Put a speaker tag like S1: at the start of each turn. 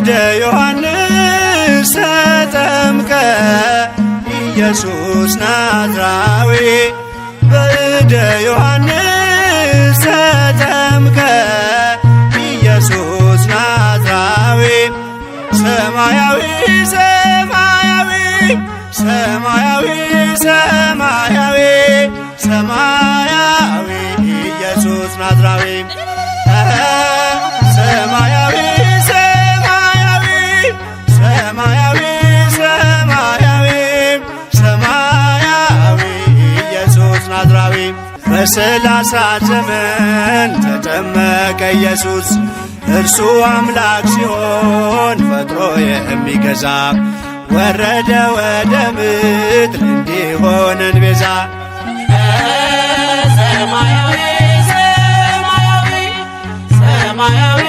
S1: በእደ ዮሐንስ ተጠምቀ ኢየሱስ ናዝራዊ በእደ ዮሐንስ ተጠምቀ ኢየሱስ ናዝራዊ ሰማያዊ ሰማያዊ ሰማያዊ ሰማያዊ ሰማያዊ ኢየሱስ ናዝራዊ ሰማያዊ ሰማያዊ ሰማያዊ ሰማያዊ ሰማያዊ ኢየሱስ ናዝራዊ በ30 ዘመን ተጠመቀ ኢየሱስ እርሱ አምላክ ሲሆን ፈጥሮ የሚገዛ ወረደ ወደ ምድር እንዲሆነን ቤዛ
S2: ሰማያዊ ሰማያዊ ሰማያዊ